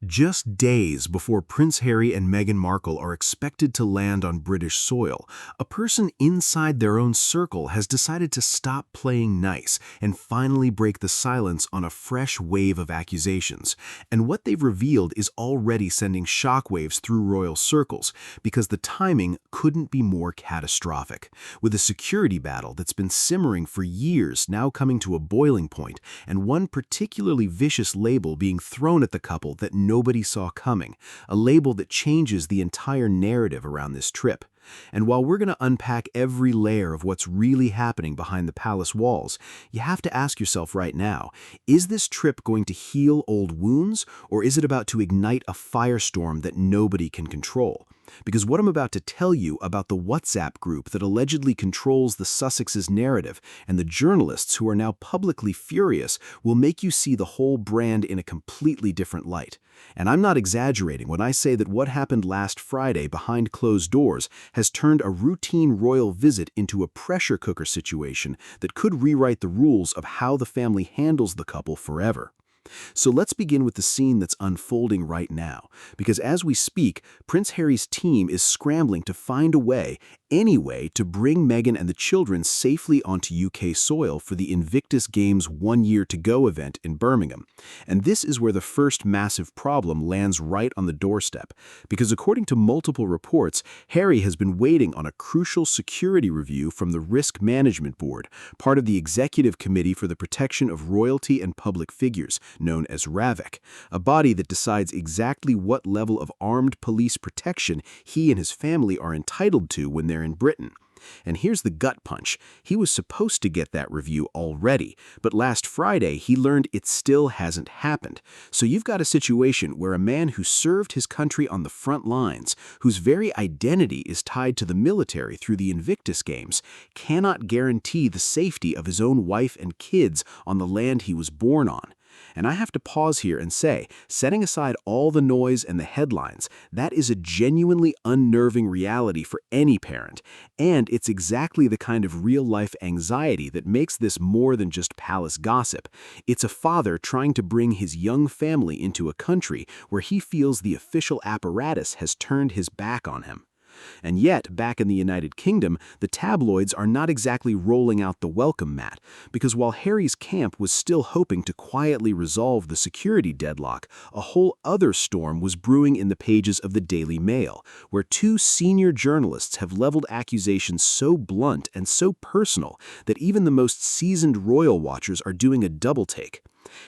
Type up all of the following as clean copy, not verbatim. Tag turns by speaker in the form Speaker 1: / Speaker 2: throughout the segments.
Speaker 1: Just days before Prince Harry and Meghan Markle are expected to land on British soil, a person inside their own circle has decided to stop playing nice and finally break the silence on a fresh wave of accusations. And what they've revealed is already sending shockwaves through royal circles because the timing couldn't be more catastrophic. With a security battle that's been simmering for years now coming to a boiling point, and one particularly vicious label being thrown at the couple that nobody saw coming, a label that changes the entire narrative around this trip. And while we're going to unpack every layer of what's really happening behind the palace walls, you have to ask yourself right now, is this trip going to heal old wounds, or is it about to ignite a firestorm that nobody can control? Because what I'm about to tell you about the WhatsApp group that allegedly controls the Sussex's narrative and the journalists who are now publicly furious will make you see the whole brand in a completely different light. And I'm not exaggerating when I say that what happened last Friday behind closed doors has turned a routine royal visit into a pressure cooker situation that could rewrite the rules of how the family handles the couple forever. So let's begin with the scene that's unfolding right now, because as we speak, Prince Harry's team is scrambling to find a way, any way, to bring Meghan and the children safely onto UK soil for the Invictus Games 1 Year to Go event in Birmingham. And this is where the first massive problem lands right on the doorstep, because according to multiple reports, Harry has been waiting on a crucial security review from the Risk Management Board, part of the Executive Committee for the Protection of Royalty and Public Figures, known as RAVEC, a body that decides exactly what level of armed police protection he and his family are entitled to when they're in Britain. And here's the gut punch. He was supposed to get that review already, but last Friday he learned it still hasn't happened. So you've got a situation where a man who served his country on the front lines, whose very identity is tied to the military through the Invictus Games, cannot guarantee the safety of his own wife and kids on the land he was born on. And I have to pause here and say, setting aside all the noise and the headlines, that is a genuinely unnerving reality for any parent, and it's exactly the kind of real-life anxiety that makes this more than just palace gossip. It's a father trying to bring his young family into a country where he feels the official apparatus has turned his back on him. And yet, back in the United Kingdom, the tabloids are not exactly rolling out the welcome mat, because while Harry's camp was still hoping to quietly resolve the security deadlock, a whole other storm was brewing in the pages of the Daily Mail, where two senior journalists have leveled accusations so blunt and so personal that even the most seasoned royal watchers are doing a double take.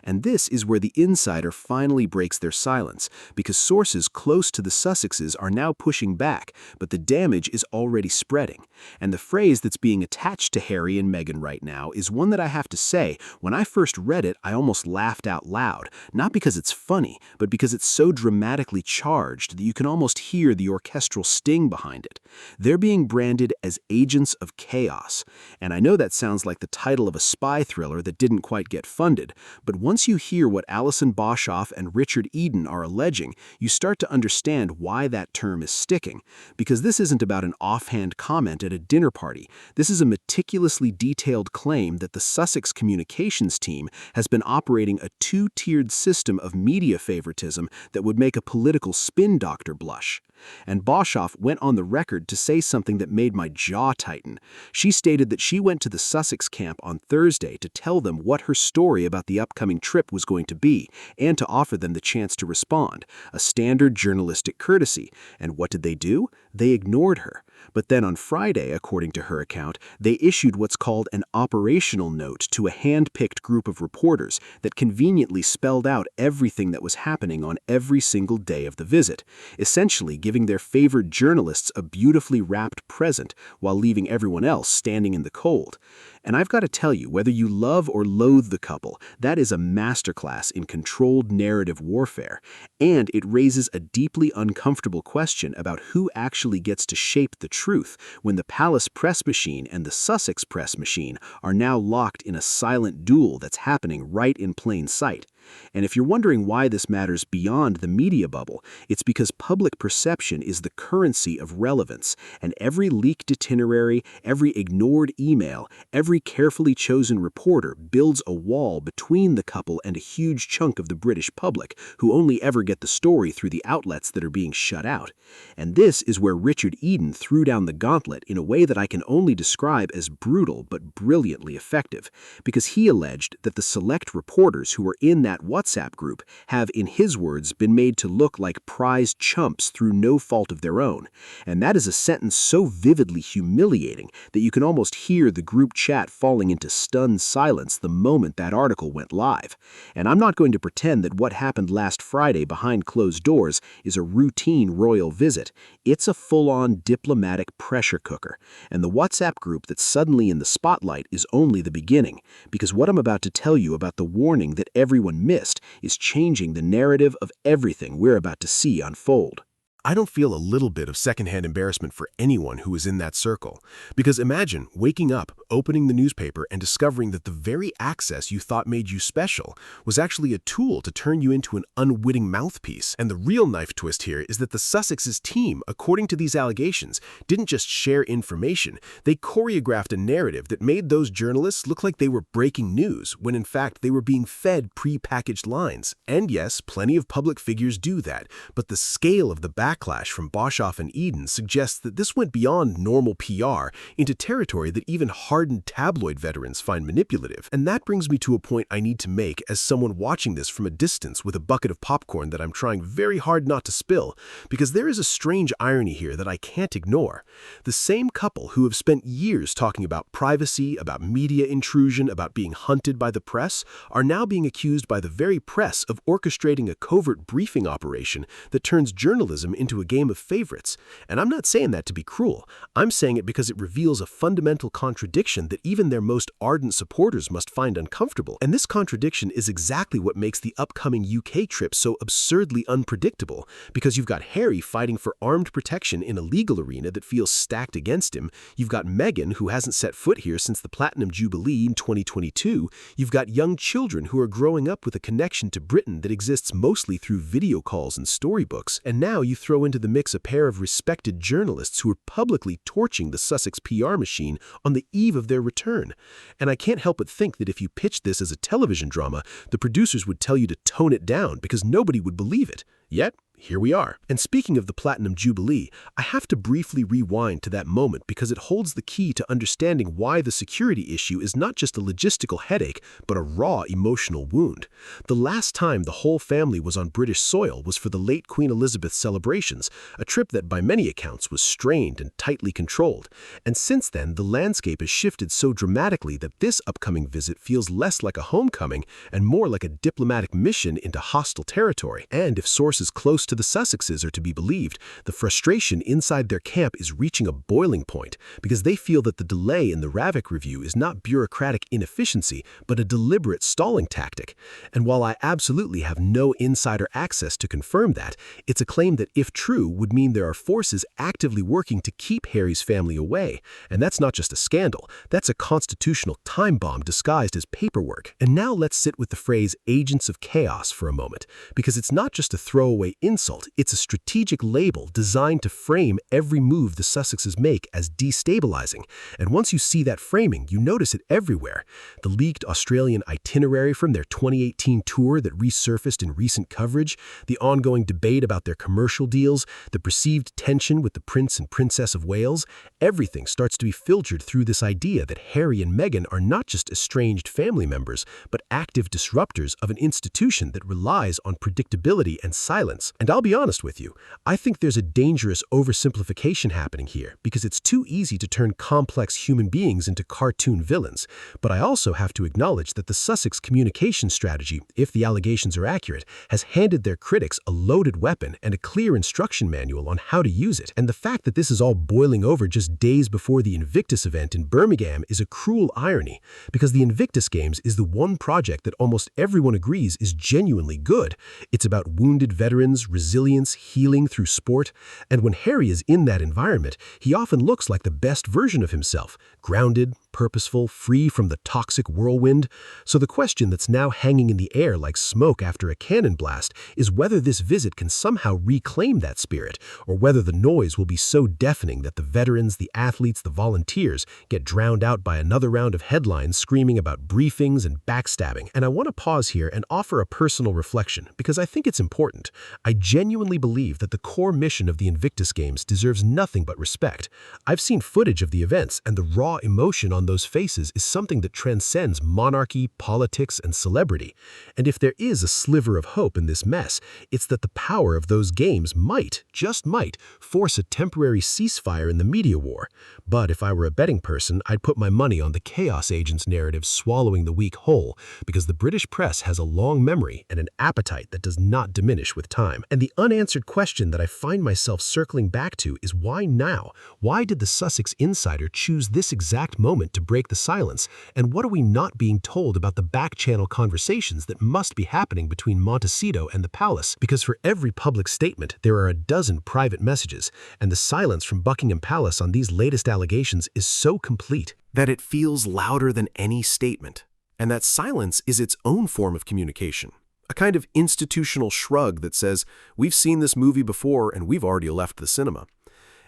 Speaker 1: And this is where the insider finally breaks their silence, because sources close to the Sussexes are now pushing back, but the damage is already spreading. And the phrase that's being attached to Harry and Meghan right now is one that I have to say, when I first read it, I almost laughed out loud, not because it's funny, but because it's so dramatically charged that you can almost hear the orchestral sting behind it. They're being branded as agents of chaos. And I know that sounds like the title of a spy thriller that didn't quite get funded, but once you hear what Alison Boshoff and Richard Eden are alleging, you start to understand why that term is sticking. Because this isn't about an offhand comment at a dinner party. This is a meticulously detailed claim that the Sussex communications team has been operating a two-tiered system of media favoritism that would make a political spin doctor blush. And Boshoff went on the record to say something that made my jaw tighten. She stated that she went to the Sussex camp on Thursday to tell them what her story about the upcoming trip was going to be, and to offer them the chance to respond, a standard journalistic courtesy. And what did they do? They ignored her. But then on Friday, according to her account, they issued what's called an operational note to a hand-picked group of reporters that conveniently spelled out everything that was happening on every single day of the visit, essentially giving their favored journalists a beautifully wrapped present while leaving everyone else standing in the cold. And I've got to tell you, whether you love or loathe the couple, that is a masterclass in controlled narrative warfare, and it raises a deeply uncomfortable question about who actually gets to shape the truth when the Palace press machine and the Sussex press machine are now locked in a silent duel that's happening right in plain sight. And if you're wondering why this matters beyond the media bubble, it's because public perception is the currency of relevance, and every leaked itinerary, every ignored email, every carefully chosen reporter builds a wall between the couple and a huge chunk of the British public, who only ever get the story through the outlets that are being shut out. And this is where Richard Eden threw down the gauntlet in a way that I can only describe as brutal but brilliantly effective, because he alleged that the select reporters who were in that WhatsApp group have, in his words, been made to look like prized chumps through no fault of their own. And that is a sentence so vividly humiliating that you can almost hear the group chat falling into stunned silence the moment that article went live. And I'm not going to pretend that what happened last Friday behind closed doors is a routine royal visit. It's a full-on diplomatic pressure cooker. And the WhatsApp group that's suddenly in the spotlight is only the beginning, because what I'm about to tell you about the warning that everyone missed is changing the narrative of everything we're about to see unfold.
Speaker 2: I don't feel a little bit of secondhand embarrassment for anyone who is in that circle. Because imagine waking up, opening the newspaper, and discovering that the very access you thought made you special was actually a tool to turn you into an unwitting mouthpiece. And the real knife twist here is that the Sussex's team, according to these allegations, didn't just share information. They choreographed a narrative that made those journalists look like they were breaking news, when in fact they were being fed pre-packaged lines. And yes, plenty of public figures do that, but the scale of the backlash from Boshoff and Eden suggests that this went beyond normal PR into territory that even hardened tabloid veterans find manipulative. And that brings me to a point I need to make as someone watching this from a distance with a bucket of popcorn that I'm trying very hard not to spill, because there is a strange irony here that I can't ignore. The same couple who have spent years talking about privacy, about media intrusion, about being hunted by the press, are now being accused by the very press of orchestrating a covert briefing operation that turns journalism into a game of favorites. And I'm not saying that to be cruel. I'm saying it because it reveals a fundamental contradiction that even their most ardent supporters must find uncomfortable. And this contradiction is exactly what makes the upcoming UK trip so absurdly unpredictable, because you've got Harry fighting for armed protection in a legal arena that feels stacked against him. You've got Meghan, who hasn't set foot here since the Platinum Jubilee in 2022. You've got young children who are growing up with a connection to Britain that exists mostly through video calls and storybooks. And now you throw into the mix a pair of respected journalists who are publicly torching the Sussex PR machine on the eve of their return. And I can't help but think that if you pitched this as a television drama, the producers would tell you to tone it down because nobody would believe it. Yet, here we are. And speaking of the Platinum Jubilee, I have to briefly rewind to that moment because it holds the key to understanding why the security issue is not just a logistical headache, but a raw emotional wound. The last time the whole family was on British soil was for the late Queen Elizabeth's celebrations, a trip that by many accounts was strained and tightly controlled. And since then, the landscape has shifted so dramatically that this upcoming visit feels less like a homecoming and more like a diplomatic mission into hostile territory. And if sources close to the Sussexes are to be believed, the frustration inside their camp is reaching a boiling point because they feel that the delay in the Ravik review is not bureaucratic inefficiency, but a deliberate stalling tactic. And while I absolutely have no insider access to confirm that, it's a claim that, if true, would mean there are forces actively working to keep Harry's family away. And that's not just a scandal, that's a constitutional time bomb disguised as paperwork. And now let's sit with the phrase agents of chaos for a moment, because it's not just a throwaway insult, it's a strategic label designed to frame every move the Sussexes make as destabilizing. And once you see that framing, you notice it everywhere. The leaked Australian itinerary from their 2018 tour that resurfaced in recent coverage, the ongoing debate about their commercial deals, the perceived tension with the Prince and Princess of Wales, everything starts to be filtered through this idea that Harry and Meghan are not just estranged family members, but active disruptors of an institution that relies on predictability and silence. And I'll be honest with you, I think there's a dangerous oversimplification happening here because it's too easy to turn complex human beings into cartoon villains. But I also have to acknowledge that the Sussex communication strategy, if the allegations are accurate, has handed their critics a loaded weapon and a clear instruction manual on how to use it. And the fact that this is all boiling over just days before the Invictus event in Birmingham is a cruel irony, because the Invictus Games is the one project that almost everyone agrees is genuinely good. It's about wounded veterans, resilience, healing through sport. And when Harry is in that environment, he often looks like the best version of himself, grounded, purposeful, free from the toxic whirlwind. So the question that's now hanging in the air like smoke after a cannon blast is whether this visit can somehow reclaim that spirit, or whether the noise will be so deafening that the veterans, the athletes, the volunteers get drowned out by another round of headlines screaming about briefings and backstabbing. And I want to pause here and offer a personal reflection, because I think it's important. I genuinely believe that the core mission of the Invictus Games deserves nothing but respect. I've seen footage of the events, and the raw emotion on those faces is something that transcends monarchy, politics, and celebrity. And if there is a sliver of hope in this mess, it's that the power of those games might, just might, force a temporary ceasefire in the media war. But if I were a betting person, I'd put my money on the Chaos Agents narrative swallowing the week whole, because the British press has a long memory and an appetite that does not diminish with time. And the unanswered question that I find myself circling back to is why now? Why did the Sussex Insider choose this exact moment to break the silence? And what are we not being told about the back-channel conversations that must be happening between Montecito and the palace? Because for every public statement, there are a dozen private messages, and the silence from Buckingham Palace on these latest allegations is so complete
Speaker 1: that it feels louder than any statement. And that silence is its own form of communication. A kind of institutional shrug that says, we've seen this movie before and we've already left the cinema.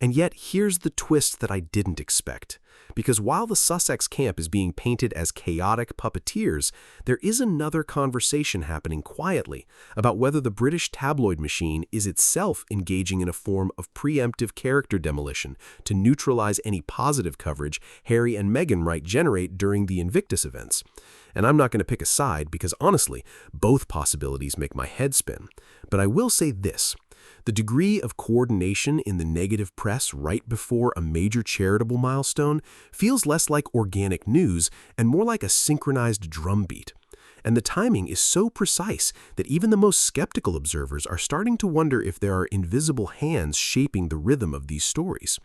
Speaker 1: And yet, here's the twist that I didn't expect. Because while the Sussex camp is being painted as chaotic puppeteers, there is another conversation happening quietly about whether the British tabloid machine is itself engaging in a form of preemptive character demolition to neutralize any positive coverage Harry and Meghan might generate during the Invictus events. And I'm not going to pick a side because honestly, both possibilities make my head spin. But I will say this. The degree of coordination in the negative press right before a major charitable milestone feels less like organic news and more like a synchronized drumbeat. And the timing is so precise that even the most skeptical observers are starting to wonder if there are invisible hands shaping the rhythm of these stories.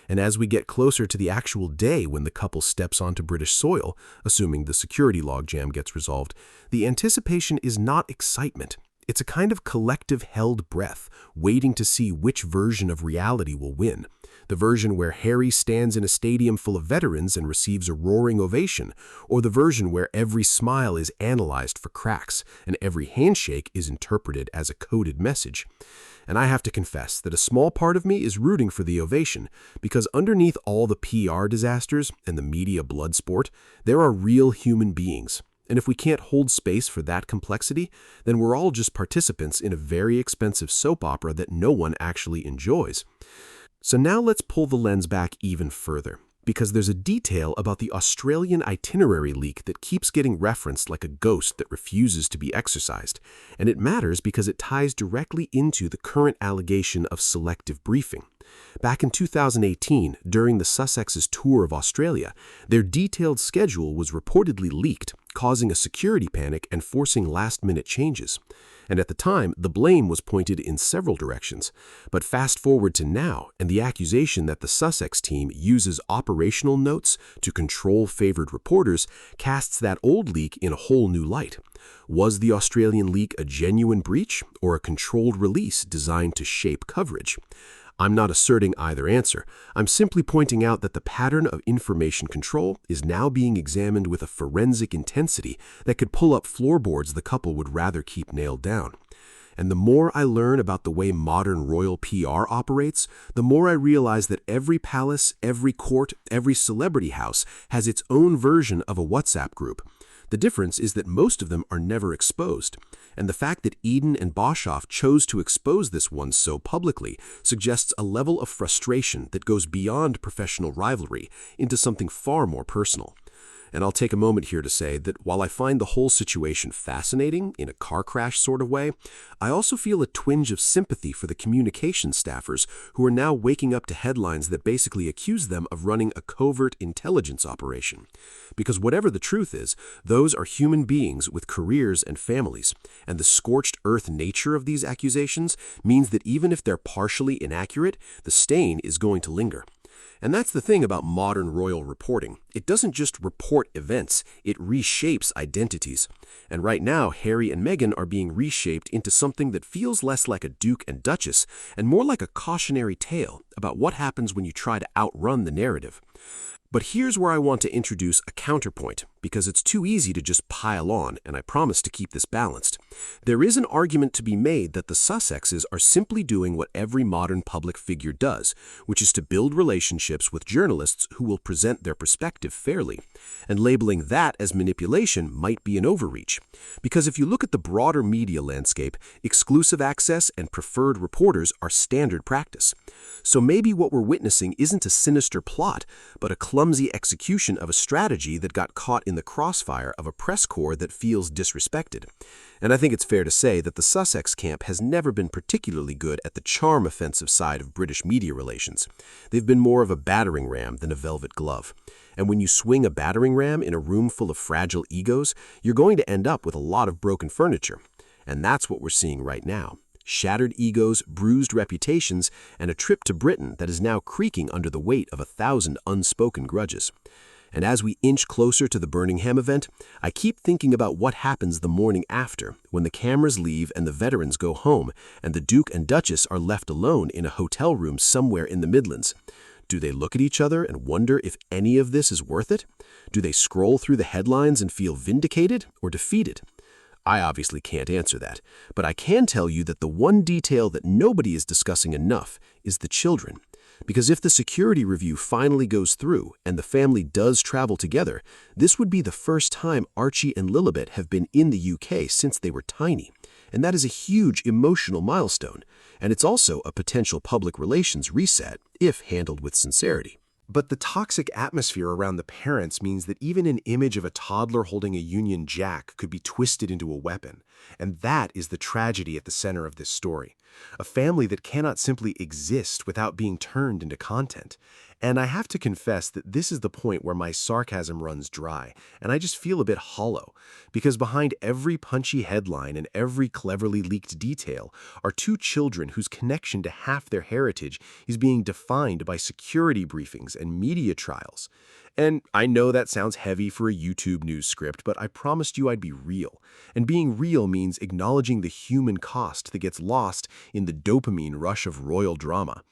Speaker 1: And as we get closer to the actual day when the couple steps onto British soil, assuming the security logjam gets resolved, the anticipation is not excitement. It's a kind of collective held breath, waiting to see which version of reality will win. The version where Harry stands in a stadium full of veterans and receives a roaring ovation, or the version where every smile is analyzed for cracks and every handshake is interpreted as a coded message. And I have to confess that a small part of me is rooting for the ovation, because underneath all the PR disasters and the media blood sport, there are real human beings. And if we can't hold space for that complexity, then we're all just participants in a very expensive soap opera that no one actually enjoys. So now let's pull the lens back even further, because there's a detail about the Australian itinerary leak that keeps getting referenced like a ghost that refuses to be exorcised. And it matters because it ties directly into the current allegation of selective briefing. Back in 2018, during the Sussex's tour of Australia, their detailed schedule was reportedly leaked, causing a security panic and forcing last-minute changes. And at the time, the blame was pointed in several directions. But fast forward to now, and the accusation that the Sussex team uses operational notes to control favored reporters casts that old leak in a whole new light. Was the Australian leak a genuine breach or a controlled release designed to shape coverage? I'm not asserting either answer. I'm simply pointing out that the pattern of information control is now being examined with a forensic intensity that could pull up floorboards the couple would rather keep nailed down. And the more I learn about the way modern royal PR operates, the more I realize that every palace, every court, every celebrity house has its own version of a WhatsApp group. The difference is that most of them are never exposed. And the fact that Eden and Boshoff chose to expose this one so publicly suggests a level of frustration that goes beyond professional rivalry into something far more personal. And I'll take a moment here to say that while I find the whole situation fascinating in a car crash sort of way, I also feel a twinge of sympathy for the communications staffers who are now waking up to headlines that basically accuse them of running a covert intelligence operation. Because whatever the truth is, those are human beings with careers and families, and the scorched earth nature of these accusations means that even if they're partially inaccurate, the stain is going to linger.
Speaker 2: And that's the thing about modern royal reporting. It doesn't just report events, it reshapes identities. And right now, Harry and Meghan are being reshaped into something that feels less like a duke and duchess and more like a cautionary tale about what happens when you try to outrun the narrative. But here's where I want to introduce a counterpoint, because it's too easy to just pile on, and I promise to keep this balanced. There is an argument to be made that the Sussexes are simply doing what every modern public figure does, which is to build relationships with journalists who will present their perspective fairly. And labeling that as manipulation might be an overreach. Because if you look at the broader media landscape, exclusive access and preferred reporters are standard practice. So maybe what we're witnessing isn't a sinister plot, but a clumsy execution of a strategy that got caught in the crossfire of a press corps that feels disrespected. And I think it's fair to say that the Sussex camp has never been particularly good at the charm-offensive side of British media relations. They've been more of a battering ram than a velvet glove. And when you swing a battering ram in a room full of fragile egos, you're going to end up with a lot of broken furniture. And that's what we're seeing right now. Shattered egos, bruised reputations, and a trip to Britain that is now creaking under the weight of 1,000 unspoken grudges. And as we inch closer to the Birmingham event, I keep thinking about what happens the morning after, when the cameras leave and the veterans go home, and the Duke and Duchess are left alone in a hotel room somewhere in the Midlands. Do they look at each other and wonder if any of this is worth it? Do they scroll through the headlines and feel vindicated or defeated? I obviously can't answer that, but I can tell you that the one detail that nobody is discussing enough is the children. Because if the security review finally goes through and the family does travel together, this would be the first time Archie and Lilibet have been in the UK since they were tiny. And that is a huge emotional milestone. And it's also a potential public relations reset, if handled with sincerity.
Speaker 1: But the toxic atmosphere around the parents means that even an image of a toddler holding a Union Jack could be twisted into a weapon. And that is the tragedy at the center of this story. A family that cannot simply exist without being turned into content. And I have to confess that this is the point where my sarcasm runs dry, and I just feel a bit hollow. Because behind every punchy headline and every cleverly leaked detail are two children whose connection to half their heritage is being defined by security briefings and media trials. And I know that sounds heavy for a YouTube news script, but I promised you I'd be real. And being real means acknowledging the human cost that gets lost in the dopamine rush of royal drama.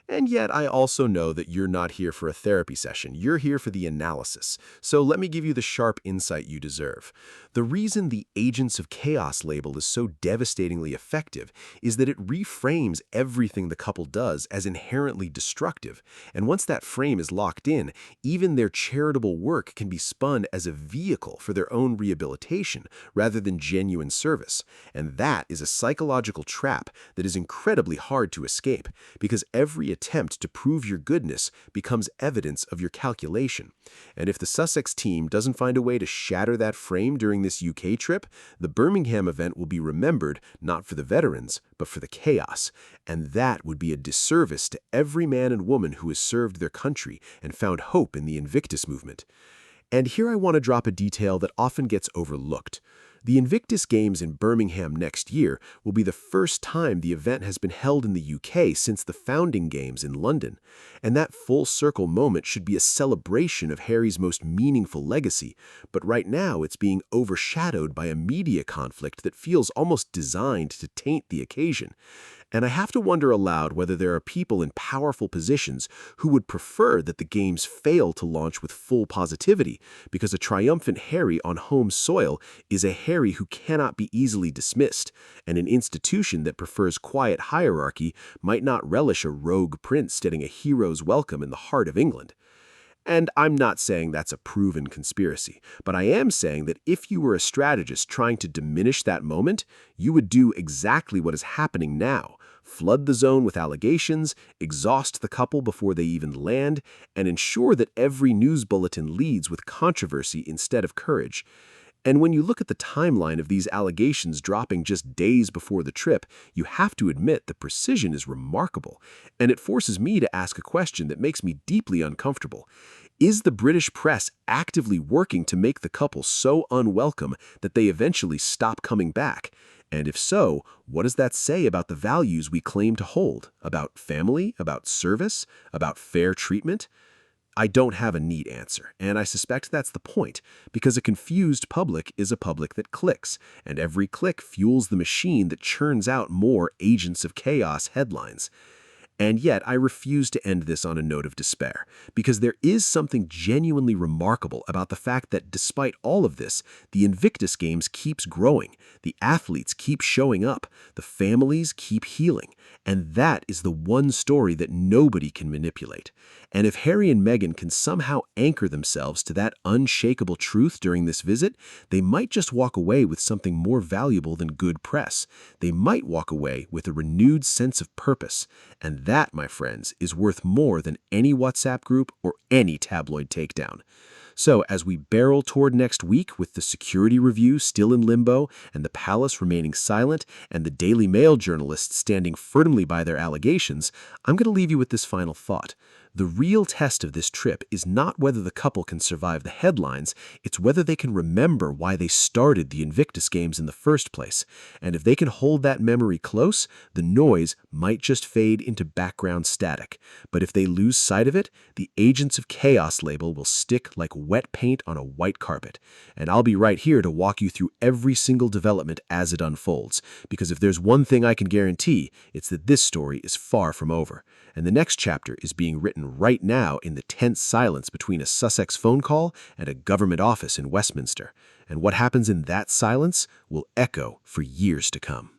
Speaker 1: And yet I also know that you're not here for a therapy session. You're here for the analysis. So let me give you the sharp insight you deserve. The reason the Agents of Chaos label is so devastatingly effective is that it reframes everything the couple does as inherently destructive. And once that frame is locked in, even their charitable work can be spun as a vehicle for their own rehabilitation rather than genuine service. And that is a psychological trap that is incredibly hard to escape, because every attempt to prove your goodness becomes evidence of your calculation. And if the Sussex team doesn't find a way to shatter that frame during this UK trip, the Birmingham event will be remembered not for the veterans, but for the chaos. And that would be a disservice to every man and woman who has served their country and found hope in the Invictus movement. And here I want to drop a detail that often gets overlooked. The Invictus Games in Birmingham next year will be the first time the event has been held in the UK since the founding games in London. And that full-circle moment should be a celebration of Harry's most meaningful legacy. But right now it's being overshadowed by a media conflict that feels almost designed to taint the occasion. And I have to wonder aloud whether there are people in powerful positions who would prefer that the games fail to launch with full positivity, because a triumphant Harry on home soil is a Harry who cannot be easily dismissed, and an institution that prefers quiet hierarchy might not relish a rogue prince getting a hero's welcome in the heart of England. And I'm not saying that's a proven conspiracy, but I am saying that if you were a strategist trying to diminish that moment, you would do exactly what is happening now. Flood the zone with allegations, exhaust the couple before they even land, and ensure that every news bulletin leads with controversy instead of courage. And when you look at the timeline of these allegations dropping just days before the trip, you have to admit the precision is remarkable. And it forces me to ask a question that makes me deeply uncomfortable.
Speaker 2: Is the British press actively working to make the couple so unwelcome that they eventually stop coming back? And if so, what does that say about the values we claim to hold? About family? About service? About fair treatment? I don't have a neat answer, and I suspect that's the point, because a confused public is a public that clicks, and every click fuels the machine that churns out more agents of chaos headlines. And yet, I refuse to end this on a note of despair, because there is something genuinely remarkable about the fact that despite all of this, the Invictus Games keeps growing, the athletes keep showing up, the families keep healing, and that is the one story that nobody can manipulate. And if Harry and Meghan can somehow anchor themselves to that unshakable truth during this visit, they might just walk away with something more valuable than good press. They might walk away with a renewed sense of purpose, and that, my friends, is worth more than any WhatsApp group or any tabloid takedown. So, as we barrel toward next week with the security review still in limbo and the palace remaining silent and the Daily Mail journalists standing firmly by their allegations, I'm going to leave you with this final thought. The real test of this trip is not whether the couple can survive the headlines, it's whether they can remember why they started the Invictus Games in the first place. And if they can hold that memory close, the noise might just fade into background static. But if they lose sight of it, the Agents of Chaos label will stick like wet paint on a white carpet. And I'll be right here to walk you through every single development as it unfolds. Because if there's one thing I can guarantee, it's that this story is far from over. And the next chapter is being written right now in the tense silence between a Sussex phone call and a government office in Westminster. And what happens in that silence will echo for years to come.